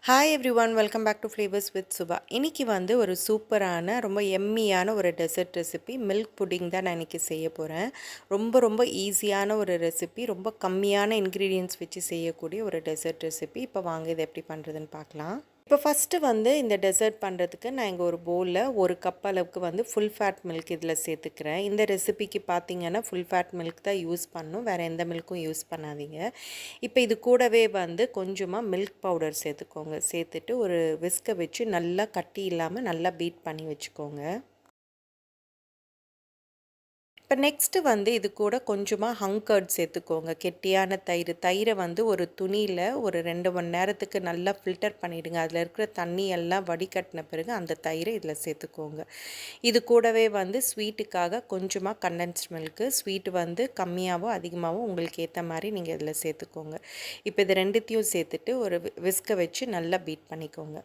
Hi everyone, welcome back to flavours with Suba. இன்றைக்கி வந்து ஒரு சூப்பரான ரொம்ப எம்மியான ஒரு டெசர்ட் ரெசிபி மில்க் புட்டிங் தான் நான் இன்றைக்கி செய்ய போகிறேன். ரொம்ப ரொம்ப ஈஸியான ஒரு ரெசிபி, ரொம்ப கம்மியான இன்க்ரீடியன்ட்ஸ் வச்சு செய்யக்கூடிய ஒரு டெசர்ட் ரெசிபி. இப்போ வாங்க இதை எப்படி பண்ணுறதுன்னு பார்க்கலாம். இப்போ ஃபஸ்ட்டு வந்து இந்த டெசர்ட் பண்ணுறதுக்கு நான் இங்கே ஒரு பவுலில் ஒரு கப் அளவுக்கு வந்து ஃபுல் ஃபேட் மில்க் இதில் சேர்த்துக்கிறேன். இந்த ரெசிபிக்கு பார்த்திங்கன்னா ஃபுல் ஃபேட் மில்க் தான் யூஸ் பண்ணணும், வேறு எந்த மில்க்கும் யூஸ் பண்ணாதீங்க. இப்போ இது கூடவே வந்து கொஞ்சமாக மில்க் பவுடர் சேர்த்துக்கோங்க. சேர்த்துட்டு ஒரு விஸ்கை வச்சு நல்லா கட்டி இல்லாமல் நல்லா பீட் பண்ணி வச்சுக்கோங்க. இப்போ நெக்ஸ்ட்டு வந்து இது கூட கொஞ்சமாக ஹங்கர்ட் சேர்த்துக்கோங்க. கெட்டியான தயிரை வந்து ஒரு துணியில் ஒரு 2 மணி நேரத்துக்கு நல்லா ஃபில்டர் பண்ணிவிடுங்க. அதில் இருக்கிற தண்ணி எல்லாம் வடிகட்டின பிறகு அந்த தயிரை இதில் சேர்த்துக்கோங்க. இது கூடவே வந்து ஸ்வீட்டுக்காக கொஞ்சமாக கண்டென்ஸ்ட் மில்க்கு, ஸ்வீட்டு வந்து கம்மியாகவோ அதிகமாகவோ உங்களுக்கு ஏற்ற மாதிரி நீங்கள் இதில் சேர்த்துக்கோங்க. இப்போ இது ரெண்டுத்தையும் சேர்த்துட்டு ஒரு விஸ்கை வச்சு நல்லா பீட் பண்ணிக்கோங்க.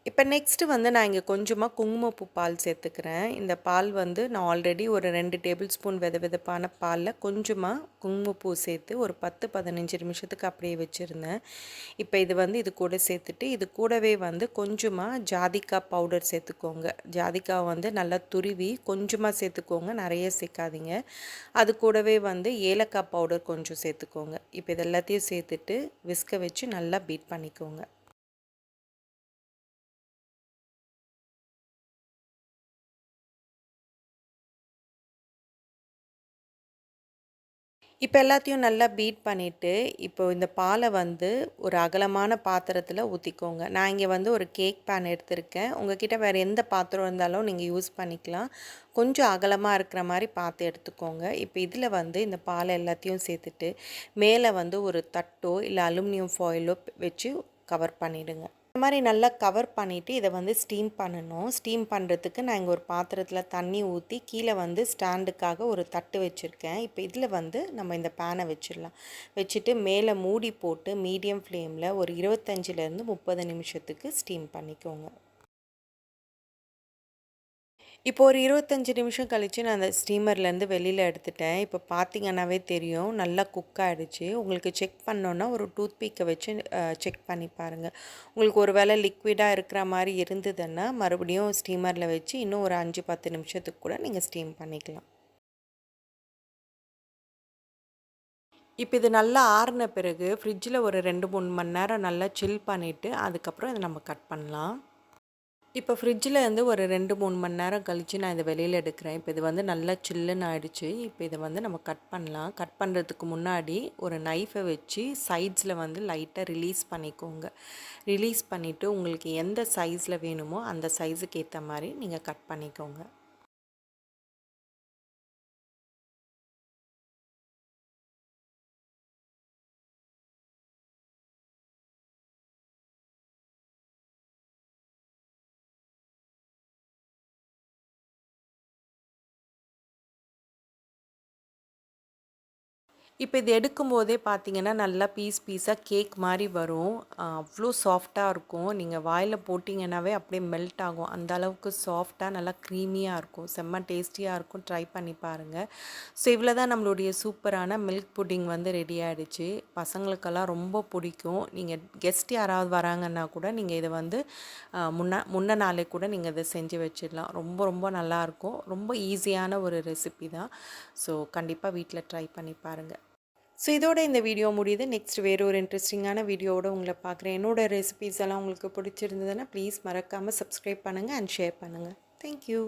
இப்போ நெக்ஸ்ட்டு வந்து நான் இங்கே கொஞ்சமாக குங்குமப்பூ பால் சேர்த்துக்கிறேன். இந்த பால் வந்து நான் ஆல்ரெடி ஒரு 2 டேபிள் ஸ்பூன் வெதுவெதுப்பான பாலில் கொஞ்சமாக குங்குமப்பூ சேர்த்து ஒரு 10-15 நிமிஷத்துக்கு அப்படியே வச்சுருந்தேன். இப்போ இது வந்து இது கூட சேர்த்துட்டு இது கூடவே வந்து கொஞ்சமாக ஜாதிக்காய் பவுடர் சேர்த்துக்கோங்க. ஜாதிக்காய் வந்து நல்லா துருவி கொஞ்சமாக சேர்த்துக்கோங்க, நிறைய சேர்க்காதீங்க. அது கூடவே வந்து ஏலக்காய் பவுடர் கொஞ்சம் சேர்த்துக்கோங்க. இப்போ இது எல்லாத்தையும் சேர்த்துட்டு விஸ்கை வச்சு நல்லா பீட் பண்ணிக்கோங்க. இப்போ எல்லாத்தையும் நல்லா பீட் பண்ணிவிட்டு, இப்போ இந்த பாலை வந்து ஒரு அகலமான பாத்திரத்தில் ஊற்றிக்கோங்க. நான் இங்கே வந்து ஒரு கேக் பேன் எடுத்திருக்கேன். உங்ககிட்ட வேறு எந்த பாத்திரம் இருந்தாலும் நீங்கள் யூஸ் பண்ணிக்கலாம். கொஞ்சம் அகலமாக இருக்கிற மாதிரி பார்த்து எடுத்துக்கோங்க. இப்போ இதில் வந்து இந்த பாலை எல்லாத்தையும் சேர்த்துட்டு மேலே வந்து ஒரு தட்டோ இல்லை அலுமினியம் ஃபாயிலோ வச்சு கவர் பண்ணிவிடுங்க. இந்த மாதிரி நல்லா கவர் பண்ணிவிட்டு இதை வந்து ஸ்டீம் பண்ணணும். ஸ்டீம் பண்ணுறதுக்கு நான் இங்கே ஒரு பாத்திரத்தில் தண்ணி ஊற்றி கீழே வந்து ஸ்டாண்டுக்காக ஒரு தட்டு வச்சுருக்கேன். இப்போ இதில் வந்து நம்ம இந்த பேனை வச்சிடலாம். வச்சுட்டு மேலே மூடி போட்டு மீடியம் ஃப்ளேமில் ஒரு 25லேருந்து 30 நிமிஷத்துக்கு ஸ்டீம் பண்ணிக்கோங்க. இப்போ ஒரு 25 நிமிஷம் கழித்து நான் அந்த ஸ்டீமர்லேருந்து வெளியில் எடுத்துட்டேன். இப்போ பார்த்தீங்கன்னாவே தெரியும் நல்லா குக் ஆகிடுச்சு. உங்களுக்கு செக் பண்ணோன்னா ஒரு டூத் பிக்கை வச்சு செக் பண்ணி பாருங்கள். உங்களுக்கு ஒரு வேளை லிக்விடாக இருக்கிற மாதிரி இருந்ததுன்னா மறுபடியும் ஸ்டீமரில் வச்சு இன்னும் ஒரு 5-10 நிமிஷத்துக்கு கூட நீங்கள் ஸ்டீம் பண்ணிக்கலாம். இப்போ இது நல்லா ஆறின பிறகு ஃப்ரிட்ஜில் ஒரு 2-3 மணி நேரம் நல்லா சில் பண்ணிவிட்டு அதுக்கப்புறம் இதை நம்ம கட் பண்ணலாம். இப்போ ஃப்ரிட்ஜில் இருந்து ஒரு 2-3 மணி நேரம் கழித்து நான் இதை வெளியில் எடுக்கிறேன். இப்போ இது வந்து நல்லா சில்லுன்னு ஆகிடுச்சு. இப்போ இதை வந்து நம்ம கட் பண்ணலாம். கட் பண்ணுறதுக்கு முன்னாடி ஒரு நைஃபை வச்சு சைட்ஸில் வந்து லைட்டாக ரிலீஸ் பண்ணிக்கோங்க. ரிலீஸ் பண்ணிவிட்டு உங்களுக்கு எந்த சைஸில் வேணுமோ அந்த சைஸுக்கு ஏற்ற மாதிரி நீங்கள் கட் பண்ணிக்கோங்க. இப்போ இது எடுக்கும்போதே பார்த்தீங்கன்னா, நல்லா பீஸாக கேக் மாரி வரும். அவ்வளோ சாஃப்ட்டாக இருக்கும். நீங்கள் வாயில போட்டிங்கன்னாவே அப்படியே மெல்ட் ஆகும். அந்த அளவுக்கு சாஃப்ட்டாக நல்லா க்ரீமியாக இருக்கும். செம்ம டேஸ்டியாக இருக்கும். ட்ரை பண்ணி பாருங்கள். ஸோ இவ்வளோ தான் நம்மளுடைய சூப்பரான மில்க் புட்டிங் வந்து ரெடி ஆகிடுச்சு. பசங்களுக்கெல்லாம் ரொம்ப பிடிக்கும். நீங்கள் கெஸ்ட் யாராவது வராங்கன்னா கூட நீங்கள் இதை வந்து முன்ன நாளே கூட நீங்கள் இதை செஞ்சு வச்சிடலாம். ரொம்ப ரொம்ப நல்லாயிருக்கும். ரொம்ப ஈஸியான ஒரு ரெசிபி தான். ஸோ கண்டிப்பாக வீட்டில் ட்ரை பண்ணி பாருங்கள். ஸோ இதோட இந்த வீடியோ முடியுது. நெக்ஸ்ட் வேறு ஒரு இன்ட்ரெஸ்டிங்கான வீடியோவோட உங்களை பார்க்குறேன். என்னோடய ரெசிபீஸ் எல்லாம் உங்களுக்கு பிடிச்சிருந்ததுன்னா ப்ளீஸ் மறக்காமல் சப்ஸ்கிரைப் பண்ணுங்கள் அண்ட் ஷேர் பண்ணுங்கள். தேங்க்யூ.